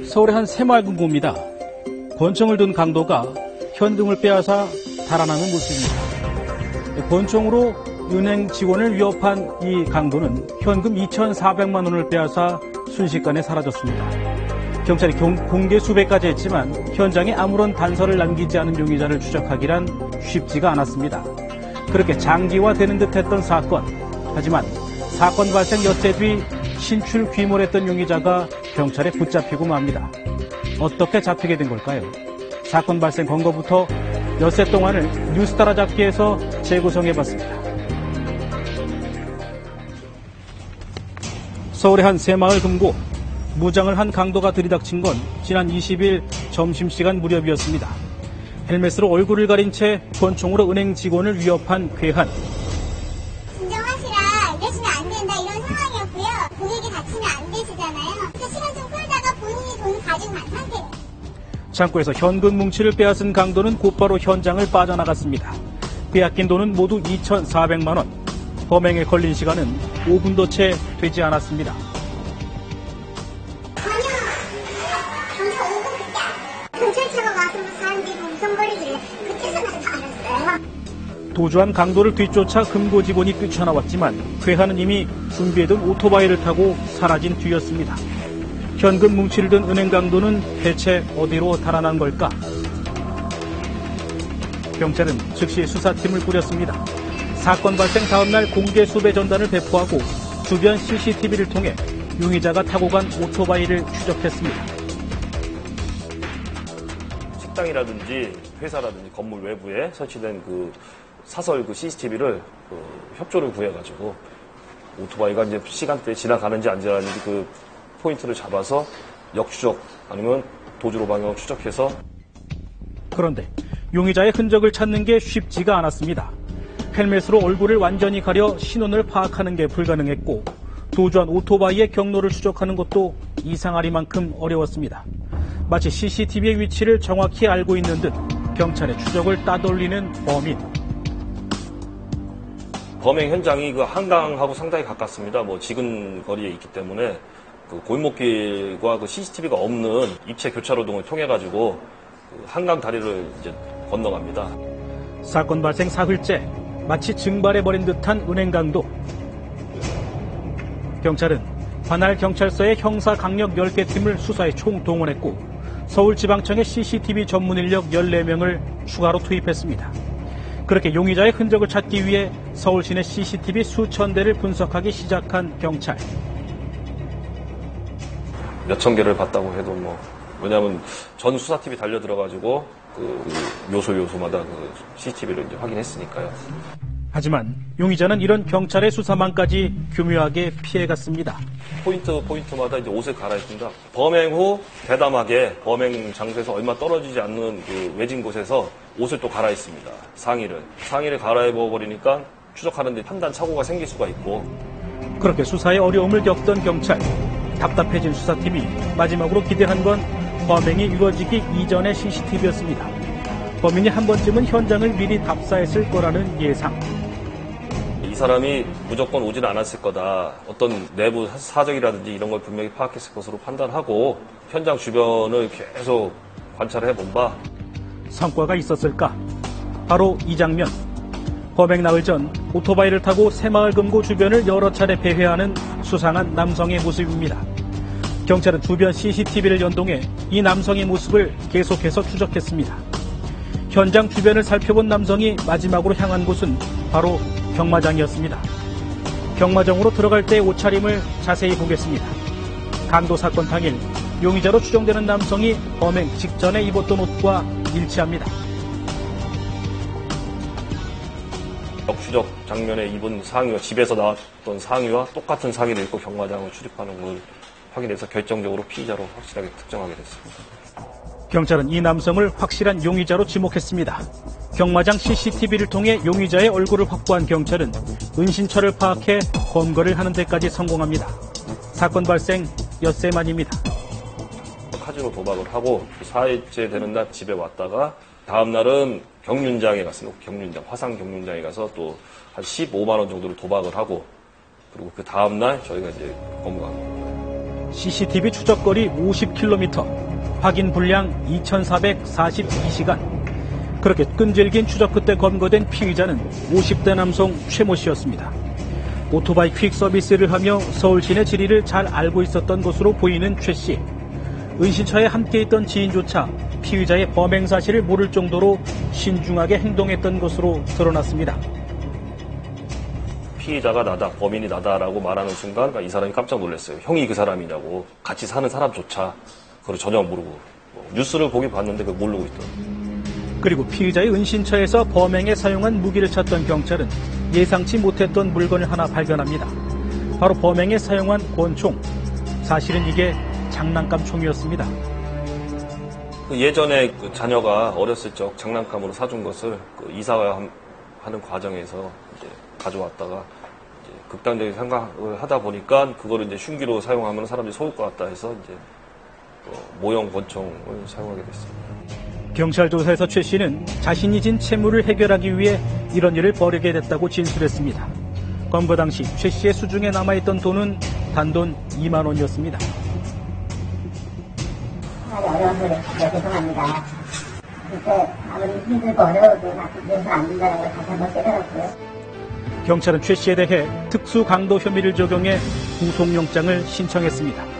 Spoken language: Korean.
서울의 한 새마을금고입니다. 권총을 든 강도가 현금을 빼앗아 달아나는 모습입니다. 권총으로 은행 직원을 위협한 이 강도는 현금 2,400만 원을 빼앗아 순식간에 사라졌습니다. 경찰이 공개 수배까지 했지만 현장에 아무런 단서를 남기지 않은 용의자를 추적하기란 쉽지가 않았습니다. 그렇게 장기화되는 듯했던 사건. 하지만 사건 발생 엿새 뒤 신출 귀몰했던 용의자가 경찰에 붙잡히고 맙니다. 어떻게 잡히게 된 걸까요? 사건 발생 권거부터 엿새 동안을 뉴스 따라잡기에서 재구성해봤습니다. 서울의 한 새마을 금고. 무장을 한 강도가 들이닥친 건 지난 20일 점심시간 무렵이었습니다. 헬멧으로 얼굴을 가린 채 권총으로 은행 직원을 위협한 괴한. 진정하시라, 이러시면 안 된다 이런 상황이었고요. 고객이 다치면 안 되시잖아요. 그래서 시간 좀 끌다가 본인이 돈 가지고 간 상태예요. 창고에서 현금 뭉치를 빼앗은 강도는 곧바로 현장을 빠져나갔습니다. 빼앗긴 돈은 모두 2,400만 원. 범행에 걸린 시간은 5분도 채 되지 않았습니다. 경찰차가 와서 사람들이 우성거리길래 그때서만 다 알았어요. 도주한 강도를 뒤쫓아 금고 직원이 뛰쳐나왔지만 괴한은 이미 준비해둔 오토바이를 타고 사라진 뒤였습니다. 현금 뭉치를 든 은행 강도는 대체 어디로 달아난 걸까? 경찰은 즉시 수사팀을 꾸렸습니다. 사건 발생 다음날 공개 수배 전단을 배포하고 주변 CCTV를 통해 용의자가 타고 간 오토바이를 추적했습니다. 식당이라든지 회사라든지 건물 외부에 설치된 그 사설 그 CCTV를 협조를 구해가지고 오토바이가 이제 시간대에 지나가는지 안 지나가는지 그 포인트를 잡아서 역추적 아니면 도주로 방향을 추적해서. 그런데 용의자의 흔적을 찾는 게 쉽지가 않았습니다. 헬멧으로 얼굴을 완전히 가려 신원을 파악하는 게 불가능했고 도주한 오토바이의 경로를 추적하는 것도 이상하리만큼 어려웠습니다. 마치 CCTV의 위치를 정확히 알고 있는 듯 경찰의 추적을 따돌리는 범인. 범행 현장이 그 한강하고 상당히 가깝습니다. 뭐 지근 거리에 있기 때문에 그 골목길과 그 CCTV가 없는 입체 교차로등을 통해 가지고 그 한강 다리를 이제 건너갑니다. 사건 발생 사흘째 마치 증발해버린 듯한 은행 강도. 경찰은 관할 경찰서의 형사 강력 10개 팀을 수사에 총동원했고 서울지방청의 CCTV 전문 인력 14명을 추가로 투입했습니다. 그렇게 용의자의 흔적을 찾기 위해 서울 시내 CCTV 수천 대를 분석하기 시작한 경찰. 몇천 개를 봤다고 해도 뭐 왜냐하면 전 수사팀이 달려들어가지고 그 요소마다 그 CCTV를 이제 확인했으니까요. 하지만 용의자는 이런 경찰의 수사망까지 교묘하게 피해갔습니다. 포인트마다 이제 옷을 갈아입습니다. 범행 후 대담하게 범행 장소에서 얼마 떨어지지 않는 그 외진 곳에서 옷을 또 갈아입습니다. 상의를 갈아입어버리니까 추적하는 데 판단 착오가 생길 수가 있고. 그렇게 수사에 어려움을 겪던 경찰. 답답해진 수사팀이 마지막으로 기대한 건 범행이 이루어지기 이전의 CCTV였습니다. 범인이 한 번쯤은 현장을 미리 답사했을 거라는 예상. 이 사람이 무조건 오지는 않았을 거다. 어떤 내부 사정이라든지 이런 걸 분명히 파악했을 것으로 판단하고 현장 주변을 계속 관찰을 해본 바 성과가 있었을까? 바로 이 장면. 범행 나흘 전 오토바이를 타고 새마을 금고 주변을 여러 차례 배회하는 수상한 남성의 모습입니다. 경찰은 주변 CCTV를 연동해 이 남성의 모습을 계속해서 추적했습니다. 현장 주변을 살펴본 남성이 마지막으로 향한 곳은 바로 경마장이었습니다. 경마장으로 들어갈 때의 옷차림을 자세히 보겠습니다. 강도 사건 당일 용의자로 추정되는 남성이 범행 직전에 입었던 옷과 일치합니다. 역추적 장면에 입은 상의와 집에서 나왔던 상의와 똑같은 상의를 입고 경마장을 출입하는 걸 확인해서 결정적으로 피의자로 확실하게 특정하게 됐습니다. 경찰은 이 남성을 확실한 용의자로 지목했습니다. 경마장 CCTV를 통해 용의자의 얼굴을 확보한 경찰은 은신처를 파악해 검거를 하는 데까지 성공합니다. 사건 발생 엿새 만입니다. 카지노 도박을 하고 4일째 되는 날 집에 왔다가 다음 날은 경륜장에 갔습니다. 화상 경륜장에 가서 또 한 15만 원 정도를 도박을 하고 그리고 그 다음 날 저희가 이제 검거한 겁니다. CCTV 추적거리 50km, 확인 분량 2,442시간. 그렇게 끈질긴 추적 끝에 검거된 피의자는 50대 남성 최모 씨였습니다. 오토바이 퀵 서비스를 하며 서울 시내 지리를 잘 알고 있었던 것으로 보이는 최 씨. 은신처에 함께 있던 지인조차 피의자의 범행 사실을 모를 정도로 신중하게 행동했던 것으로 드러났습니다. 피의자가 나다, 범인이 나다라고 말하는 순간 이 사람이 깜짝 놀랐어요. 형이 그 사람이냐고. 같이 사는 사람조차 그걸 전혀 모르고. 뉴스를 보긴 봤는데 그걸 모르고 있더라고요. 그리고 피의자의 은신처에서 범행에 사용한 무기를 찾던 경찰은 예상치 못했던 물건을 하나 발견합니다. 바로 범행에 사용한 권총. 사실은 이게 장난감 총이었습니다. 예전에 그 자녀가 어렸을 적 장난감으로 사준 것을 이사하는 과정에서 이제 가져왔다가 이제 극단적인 생각을 하다 보니까 그거를 이제 흉기로 사용하면 사람들이 속을 것 같다 해서 이제 모형 권총을 사용하게 됐습니다. 경찰 조사에서 최 씨는 자신이 진 채무를 해결하기 위해 이런 일을 벌이게 됐다고 진술했습니다. 검거 당시 최 씨의 수중에 남아있던 돈은 단돈 2만 원이었습니다. 어려운 소리 죄송합니다. 그때 아무리 힘들고 어려워도 용서 안 된다는 걸 다시 한번 깨달았고요. 경찰은 최 씨에 대해 특수 강도 혐의를 적용해 구속영장을 신청했습니다.